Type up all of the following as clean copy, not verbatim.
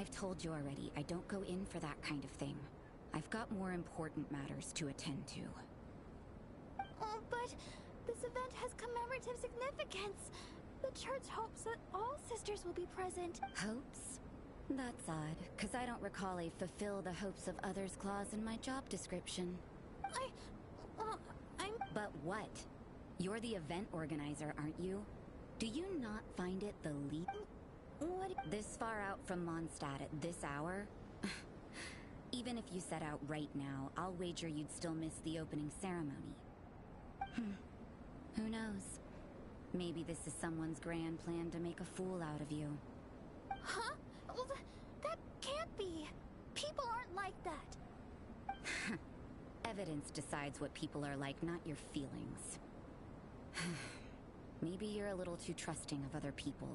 I've told you already, I don't go in for that kind of thing. I've got more important matters to attend to. Oh, but this event has commemorative significance. The church hopes that all sisters will be present. Hopes? That's odd, because I don't recall a fulfill the hopes of others clause in my job description. I'm... But what? You're the event organizer, aren't you? Do you not find it the leap? What? This far out from Mondstadt at this hour? Even if you set out right now, I'll wager you'd still miss the opening ceremony. Who knows? Maybe this is someone's grand plan to make a fool out of you. Huh? Well, that can't be. People aren't like that. Evidence decides what people are like, not your feelings. Maybe you're a little too trusting of other people.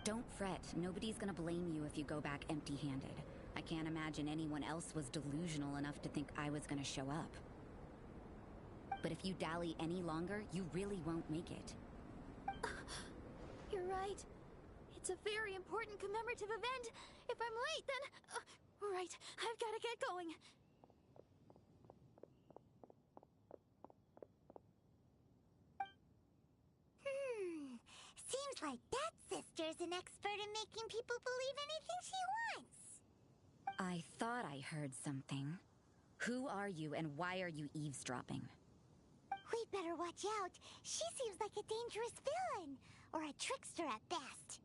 Don't fret, nobody's gonna blame you if you go back empty-handed. I can't imagine anyone else was delusional enough to think I was gonna show up. But if you dally any longer, you really won't make it. You're right. It's a very important commemorative event. If I'm late, then... right, I've gotta get going. Seems like that sister's an expert in making people believe anything she wants. I thought I heard something. Who are you and why are you eavesdropping? We'd better watch out. She seems like a dangerous villain, or a trickster at best.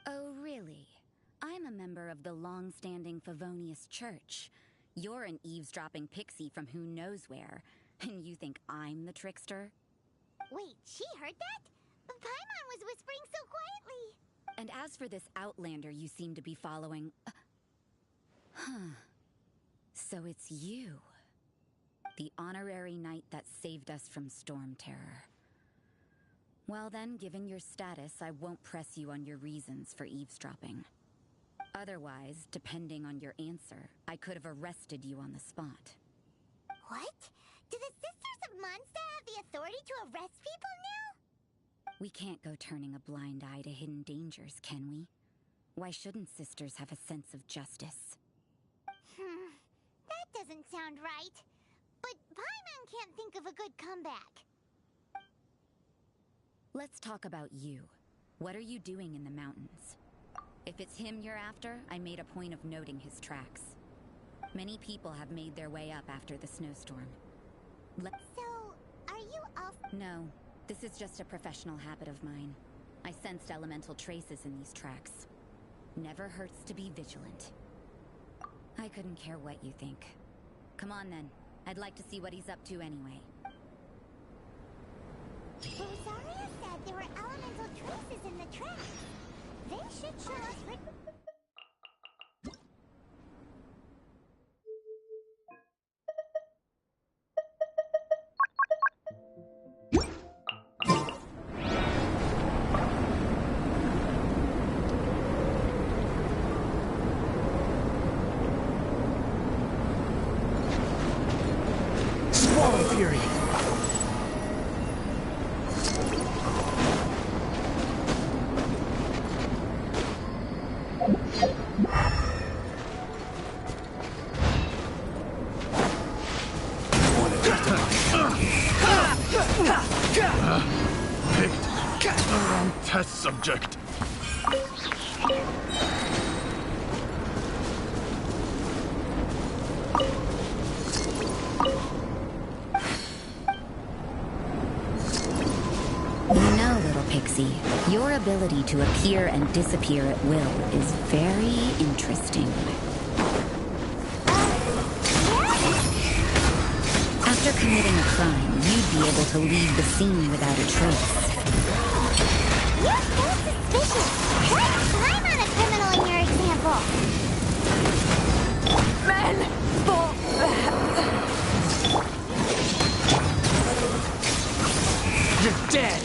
Oh, really? I'm a member of the long-standing Favonius Church. You're an eavesdropping pixie from who knows where, and you think I'm the trickster? Wait, she heard that? Paimon was whispering so quietly. And as for this outlander you seem to be following... So it's you. The honorary knight that saved us from Storm Terror. Well then, given your status, I won't press you on your reasons for eavesdropping. Otherwise, depending on your answer, I could have arrested you on the spot. What? Do the Sisters of Mondstadt have the authority to arrest people now? We can't go turning a blind eye to hidden dangers, can we? Why shouldn't sisters have a sense of justice? That doesn't sound right. But Paimon can't think of a good comeback. Let's talk about you. What are you doing in the mountains? If it's him you're after, I made a point of noting his tracks. Many people have made their way up after the snowstorm. So, are you off? No, this is just a professional habit of mine. I sensed elemental traces in these tracks. Never hurts to be vigilant. I couldn't care what you think. Come on then. I'd like to see what he's up to anyway. Rosaria said there were elemental traces in the tracks. They should show us where... Swallow Fury! Picked the wrong test subject. Pixie, your ability to appear and disappear at will is very interesting. After committing a crime, you'd be able to leave the scene without a trace. You're so suspicious. Let's climb on a criminal in your example. Men! For that! You're dead!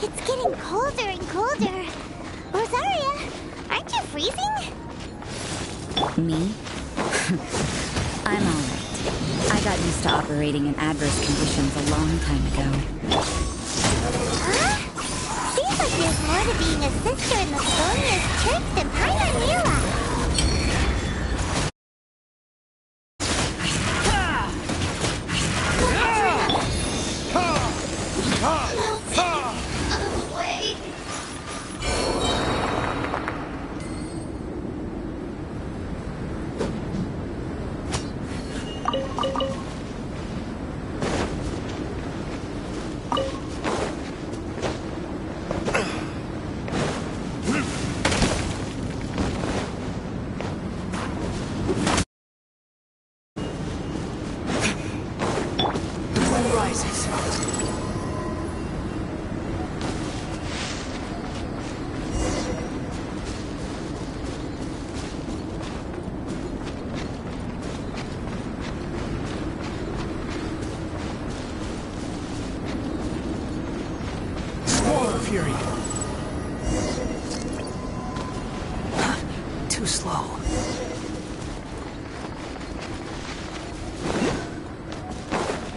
It's getting colder and colder. Rosaria, aren't you freezing? Me? I'm alright. I got used to operating in adverse conditions a long time ago. Huh? Seems like there's more to being a sister in the stormiest church than Paimon realized. Fury. Too slow.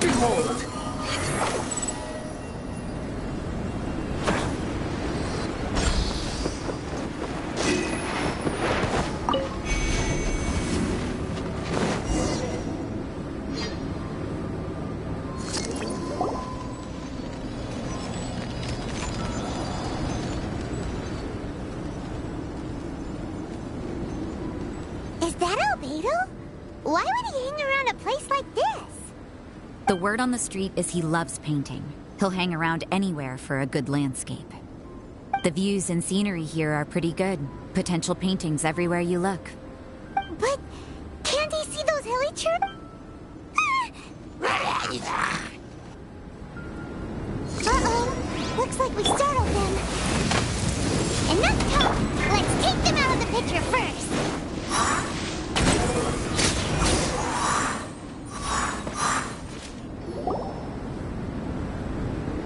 Behold! Is that Albeado? Why would he hang around a place like this? The word on the street is he loves painting. He'll hang around anywhere for a good landscape. The views and scenery here are pretty good. Potential paintings everywhere you look. But can't he see those hilly chirps? Uh-oh. Looks like we startled them. Enough talk. Let's take them out of the picture first.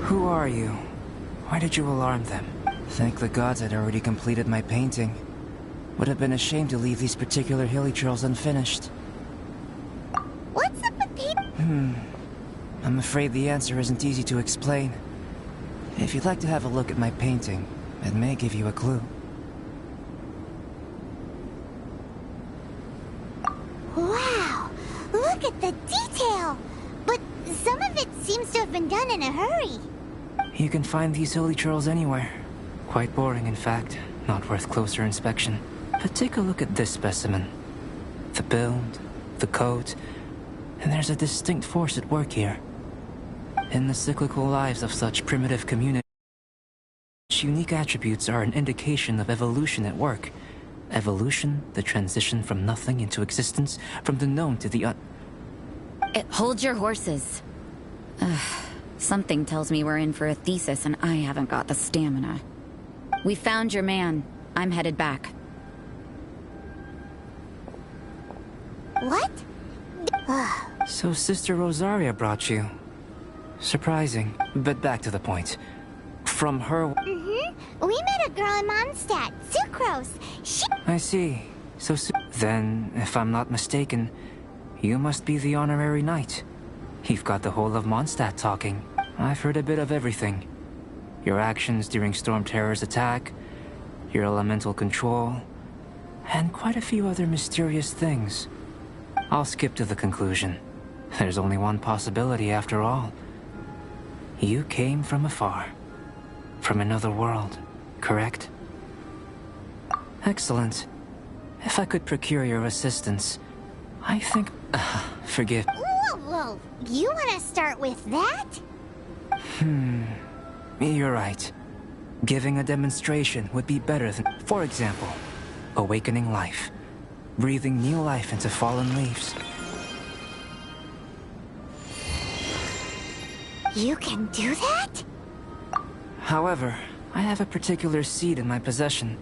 Who are you? Why did you alarm them? Thank the gods I'd already completed my painting. Would have been a shame to leave these particular hilly trails unfinished. What's up with people? I'm afraid the answer isn't easy to explain. If you'd like to have a look at my painting, it may give you a clue. Wow! Look at the detail! But some of it seems to have been done in a hurry. You can find these hilly trails anywhere. Quite boring, in fact. Not worth closer inspection. But take a look at this specimen. The build, the coat, and there's a distinct force at work here. In the cyclical lives of such primitive communities, unique attributes are an indication of evolution at work. Evolution, the transition from nothing into existence, from the known to the Hold your horses. Ugh, something tells me we're in for a thesis and I haven't got the stamina. We found your man. I'm headed back. What? So Sister Rosaria brought you. Surprising, but back to the point. From her... We met a girl in Mondstadt, Sucrose. She... I see. So then, if I'm not mistaken, you must be the honorary knight. You've got the whole of Mondstadt talking. I've heard a bit of everything. Your actions during Storm Terror's attack, your elemental control, and quite a few other mysterious things. I'll skip to the conclusion. There's only one possibility after all. You came from afar. From another world, correct? Excellent. If I could procure your assistance, I think... forgive... Whoa. You want to start with that? You're right. Giving a demonstration would be better than... For example, awakening life. Breathing new life into fallen leaves. You can do that? However, I have a particular seed in my possession.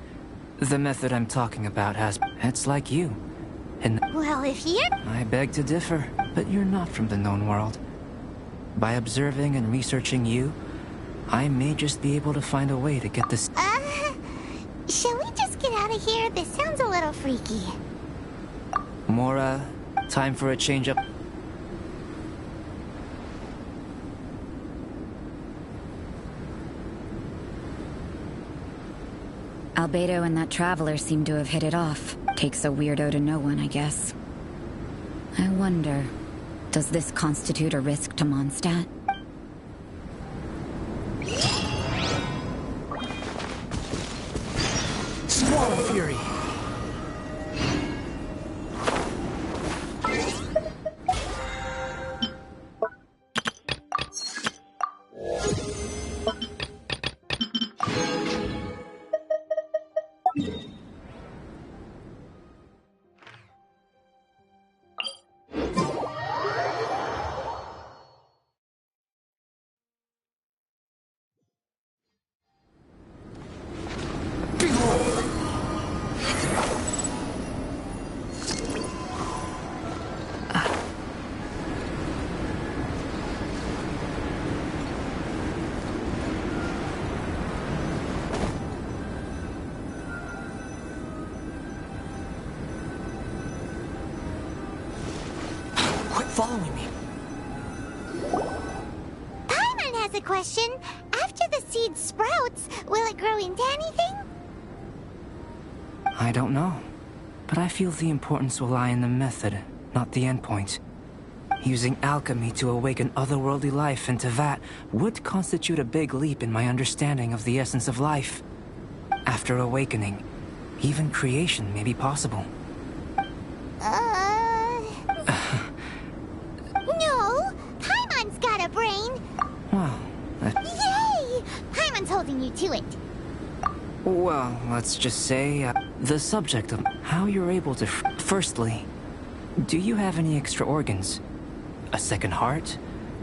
The method I'm talking about has... It's like you. And... Well, if you're... I beg to differ, but you're not from the known world. By observing and researching you, I may just be able to find a way to get this. Shall we just get out of here? This sounds a little freaky. Mora, time for a change-up. Albeado and that traveler seem to have hit it off. Takes a weirdo to know one, I guess. I wonder, does this constitute a risk to Mondstadt? Squall of Fury! Following me. Paimon has a question. After the seed sprouts, will it grow into anything? I don't know, but I feel the importance will lie in the method, not the endpoint. Using alchemy to awaken otherworldly life into that would constitute a big leap in my understanding of the essence of life. After awakening, even creation may be possible. No! Paimon's got a brain! Well, Yay! Paimon's holding you to it. well, let's just say, the subject of how you're able to... Firstly, do you have any extra organs? A second heart?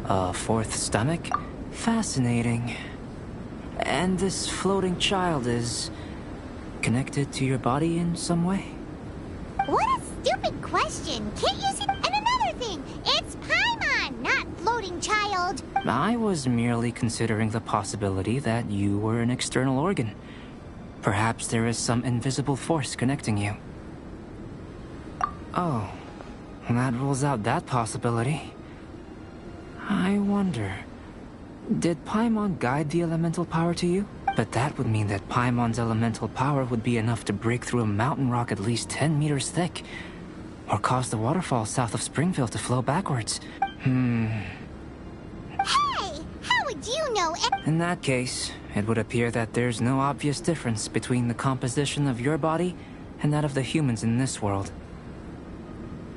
A fourth stomach? Fascinating. And this floating child is... connected to your body in some way? What a stupid question! Can't you see? And another thing, it's Paimon, not floating child. I was merely considering the possibility that you were an external organ. Perhaps there is some invisible force connecting you. Oh, that rules out that possibility. I wonder... did Paimon guide the elemental power to you? But that would mean that Paimon's elemental power would be enough to break through a mountain rock at least 10 meters thick. Or cause the waterfall south of Springville to flow backwards. Hey! How would you know? In that case, it would appear that there's no obvious difference between the composition of your body and that of the humans in this world.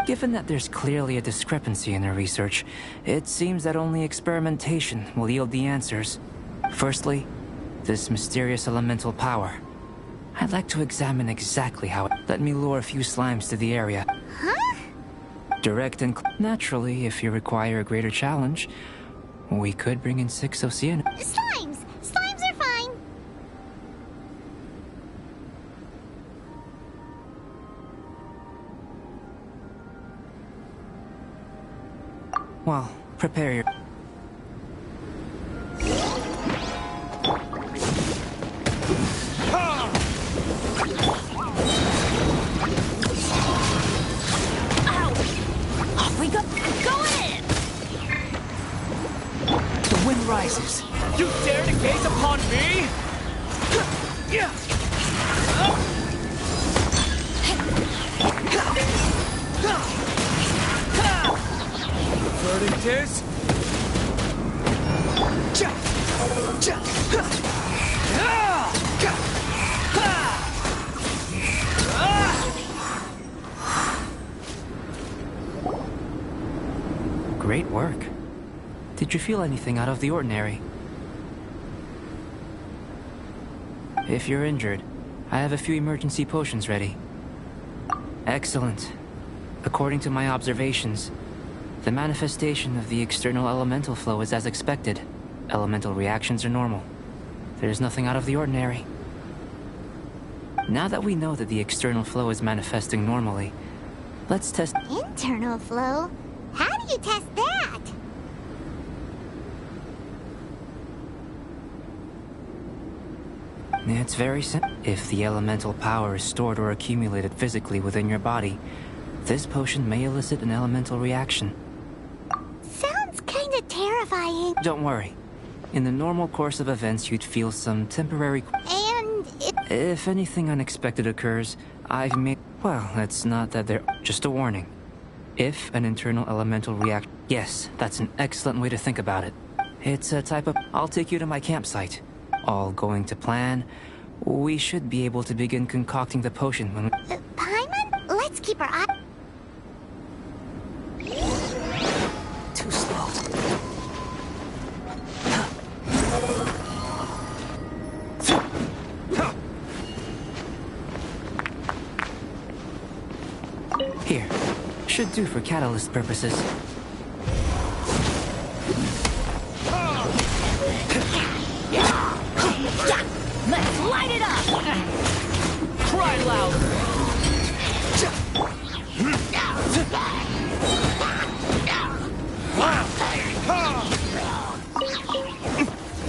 Given that there's clearly a discrepancy in their research, it seems that only experimentation will yield the answers. Firstly, this mysterious elemental power. I'd like to examine exactly how it... Let me lure a few slimes to the area. Huh? Direct and... Naturally, if you require a greater challenge, we could bring in 6 Ocean... Slimes! Slimes are fine! Well, prepare your... Rises. You dare to gaze upon me? Verdict is... Great work. Did you feel anything out of the ordinary? If you're injured, I have a few emergency potions ready. Excellent. According to my observations, the manifestation of the external elemental flow is as expected. Elemental reactions are normal. There's nothing out of the ordinary. Now that we know that the external flow is manifesting normally, let's test... Internal flow? How do you test that? It's very simple. If the elemental power is stored or accumulated physically within your body, this potion may elicit an elemental reaction. Sounds kinda terrifying. Don't worry. In the normal course of events, you'd feel some temporary... And If anything unexpected occurs, I've made... Well, it's not that they're... Just a warning. If an internal elemental reaction... Yes, that's an excellent way to think about it. It's a type of... I'll take you to my campsite. All going to plan. We should be able to begin concocting the potion when we... Paimon? Let's keep our eye... Too slow. Here. Should do for catalyst purposes. Let's light it up! Cry loud!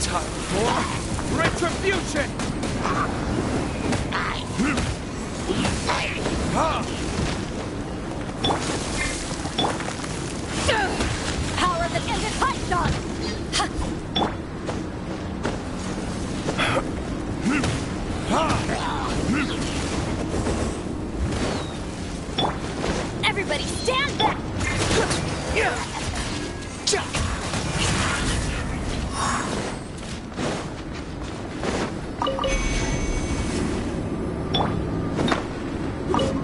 Time for retribution! Power that ended Python! Everybody stand back!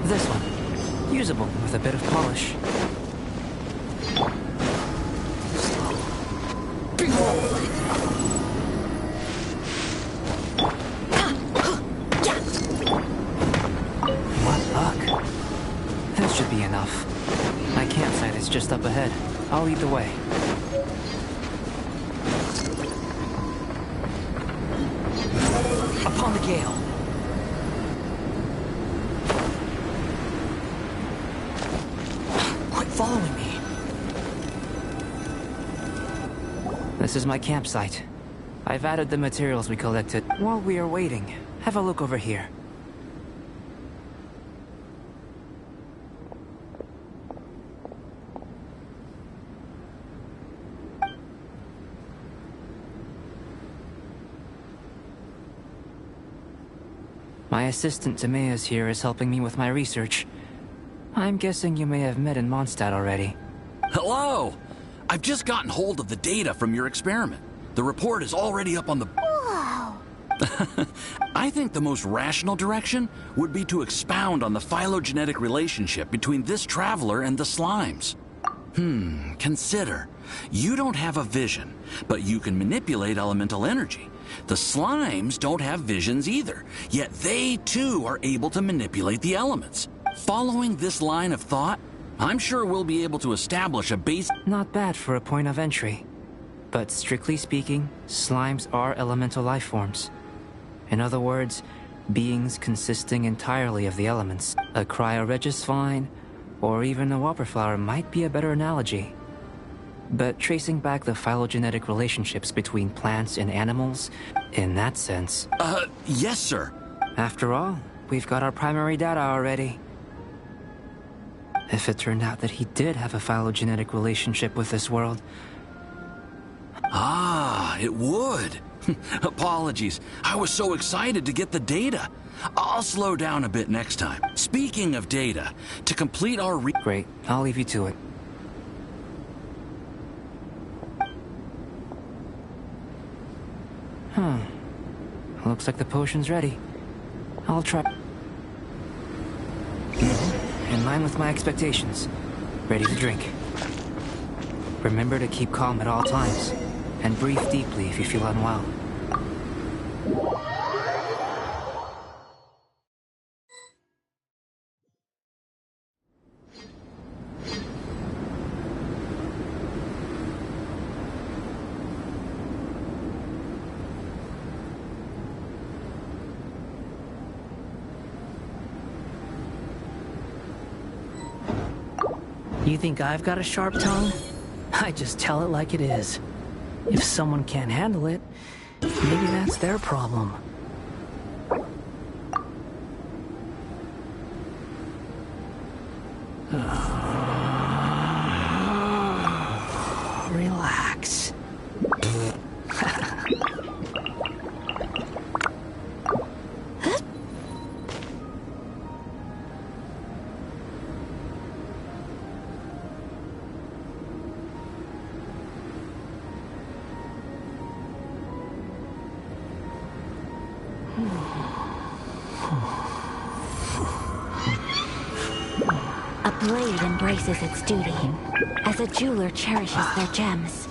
This one. Usable with a bit of polish. What luck. This should be enough. My campsite is just up ahead. I'll lead the way. Upon the gale. Quit following me. This is my campsite. I've added the materials we collected. While we are waiting, have a look over here. My assistant Timaeus here is helping me with my research. I'm guessing you may have met in Mondstadt already. Hello! I've just gotten hold of the data from your experiment. The report is already up on the... Whoa! I think the most rational direction would be to expound on the phylogenetic relationship between this traveler and the slimes. Consider. You don't have a vision, but you can manipulate elemental energy. The slimes don't have visions either, yet they too are able to manipulate the elements. Following this line of thought, I'm sure we'll be able to establish a base... Not bad for a point of entry. But strictly speaking, slimes are elemental life forms. In other words, beings consisting entirely of the elements. A cryoregis vine, or even a wildflower might be a better analogy. But tracing back the phylogenetic relationships between plants and animals, in that sense... Yes, sir. After all, we've got our primary data already. If it turned out that he did have a phylogenetic relationship with this world... Ah, it would. Apologies. I was so excited to get the data. I'll slow down a bit next time. Speaking of data, to complete our Great, I'll leave you to it. Looks like the potion's ready. I'll try... In line with my expectations. Ready to drink. Remember to keep calm at all times, and breathe deeply if you feel unwell. You think I've got a sharp tongue? I just tell it like it is. If someone can't handle it, maybe that's their problem. Relax. A blade embraces its duty, as a jeweler cherishes their gems.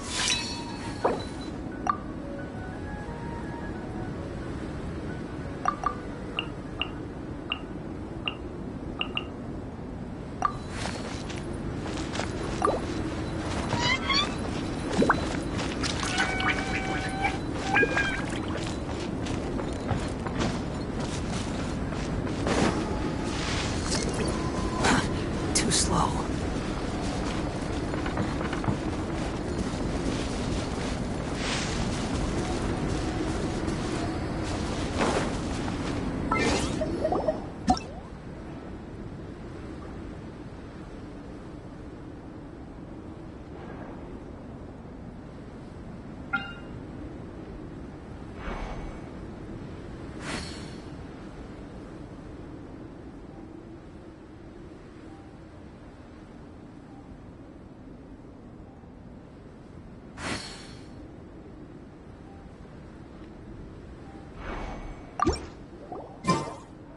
Too slow.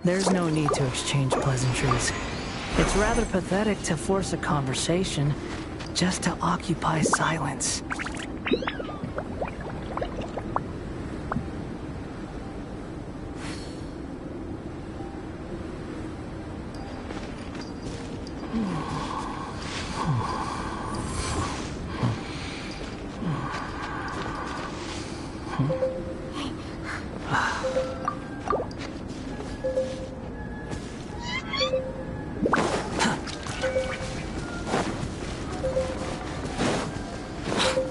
There's no need to exchange pleasantries. It's rather pathetic to force a conversation just to occupy silence.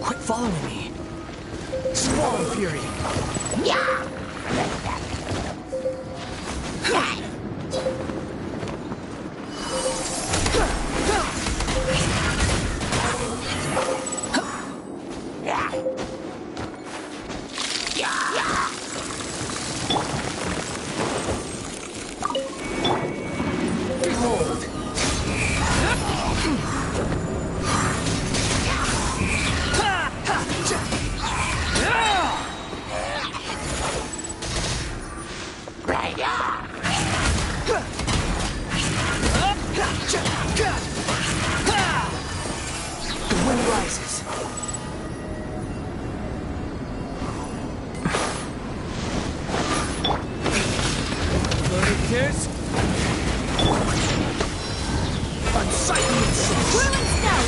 Quit following me. Squall and Fury. Behold. The wind rises. This? Unsightly insects. Ruin stone!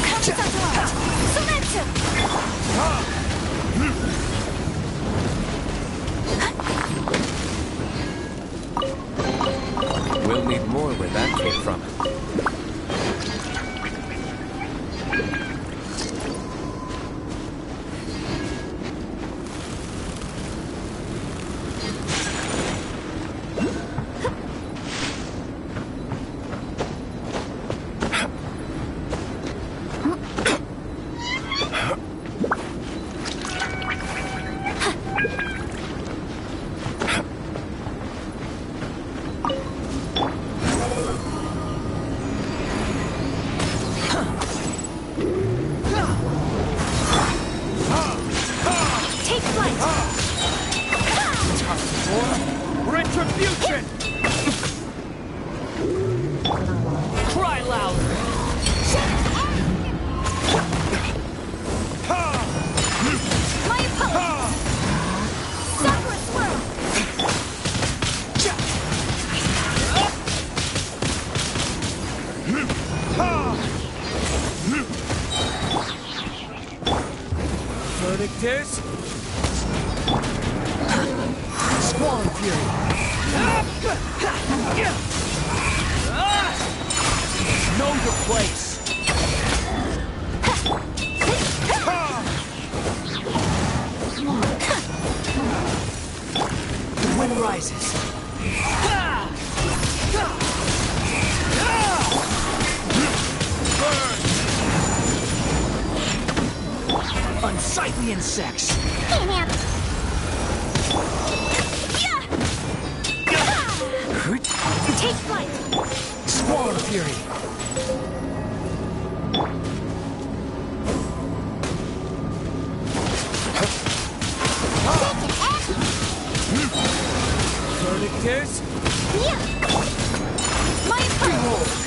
Kamikaze! Sumetsu! We'll need more where that came from. Take flight! Retribution! Cry louder! My opponent! Sakura swirl! Verdict is... Squall and Fury. Know your place! The wind rises. unsightly insects! Hey, man! Take flight! Squall Fury! Characters? My approach!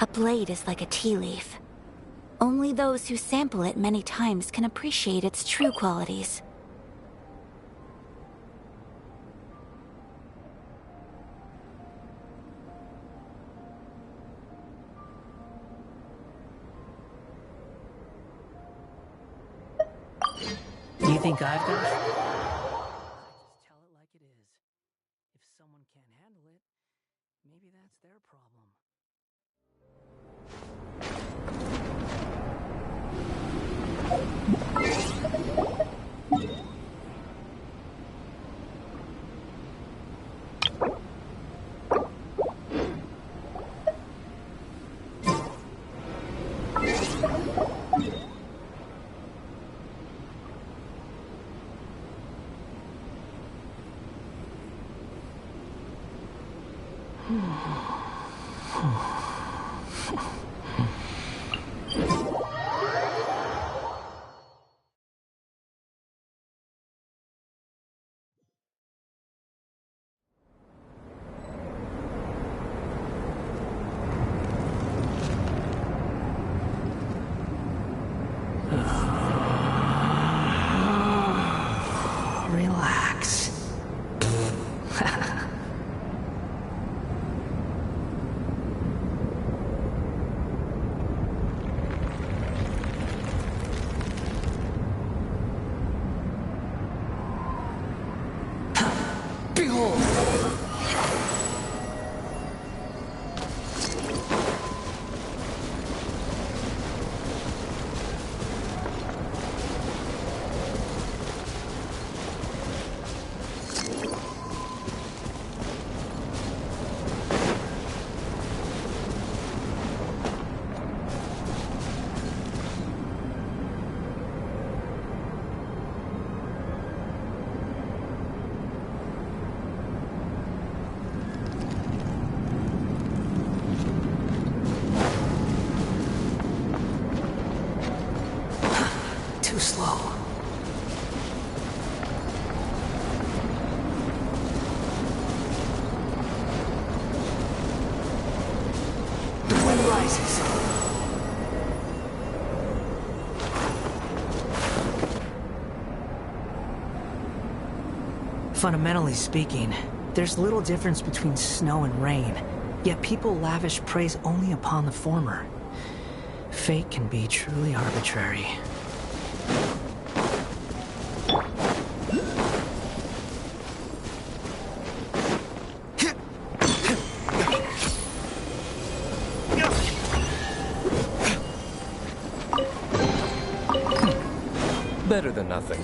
A blade is like a tea leaf. Only those who sample it many times can appreciate its true qualities. Do you think I've got it? Just tell it like it is. If someone can't handle it, maybe that's their problem. Relax. Behold! Too slow. The wind rises. Fundamentally speaking, there's little difference between snow and rain, yet people lavish praise only upon the former. Fate can be truly arbitrary. Better than nothing.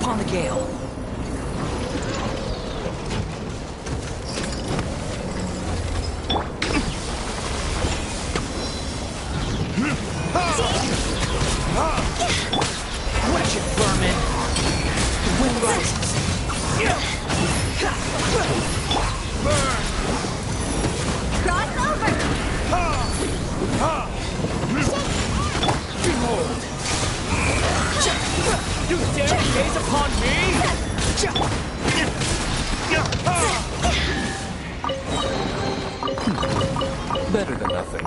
upon the gale. Wretched vermin! The wind rises. Burn! Cross over! Behold! You dare gaze upon me? Better than nothing.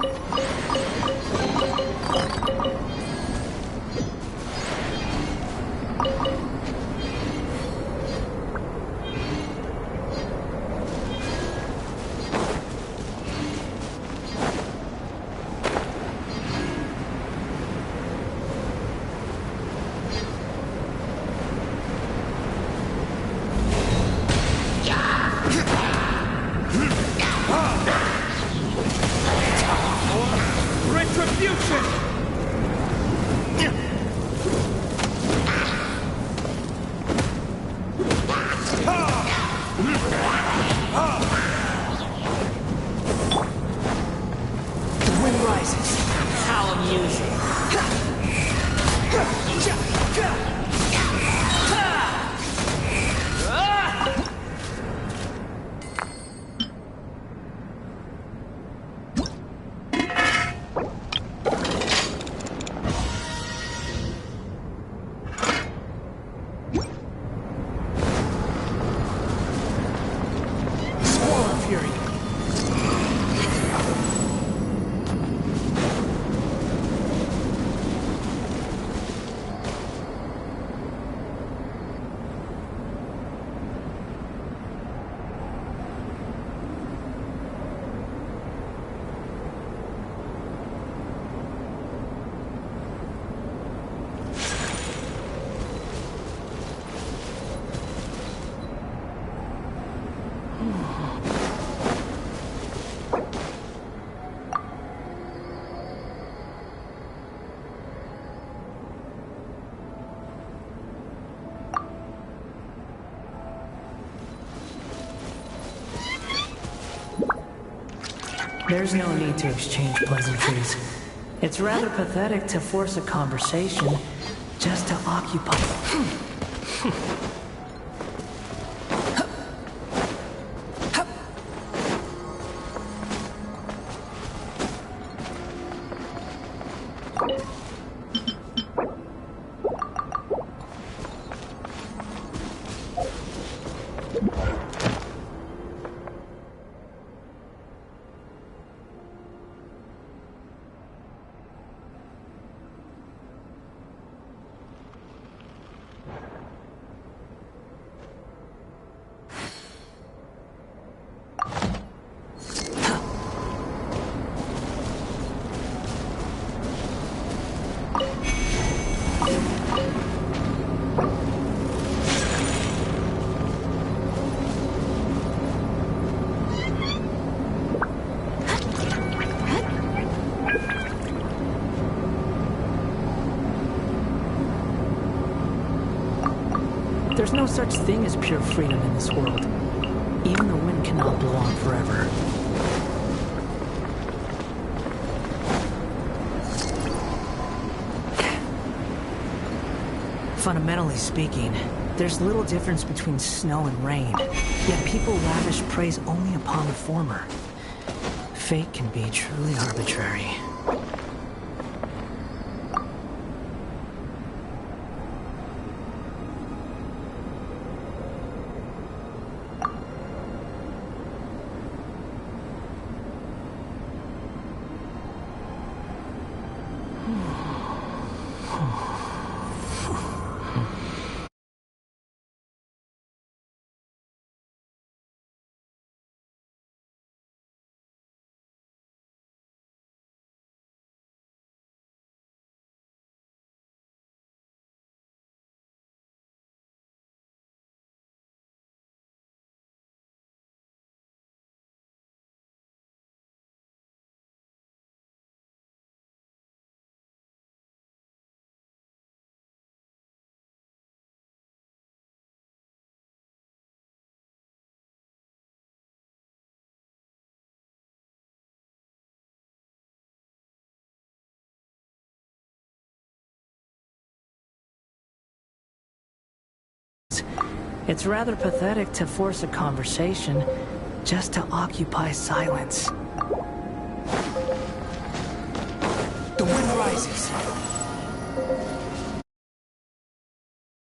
Retribution! The wind rises. How amusing. Squall of fury. There's no need to exchange pleasantries. It's rather pathetic to force a conversation just to occupy. There's no such thing as pure freedom in this world. Even the wind cannot blow on forever. Fundamentally speaking, there's little difference between snow and rain, yet people lavish praise only upon the former. Fate can be truly arbitrary. It's rather pathetic to force a conversation just to occupy silence. The wind rises.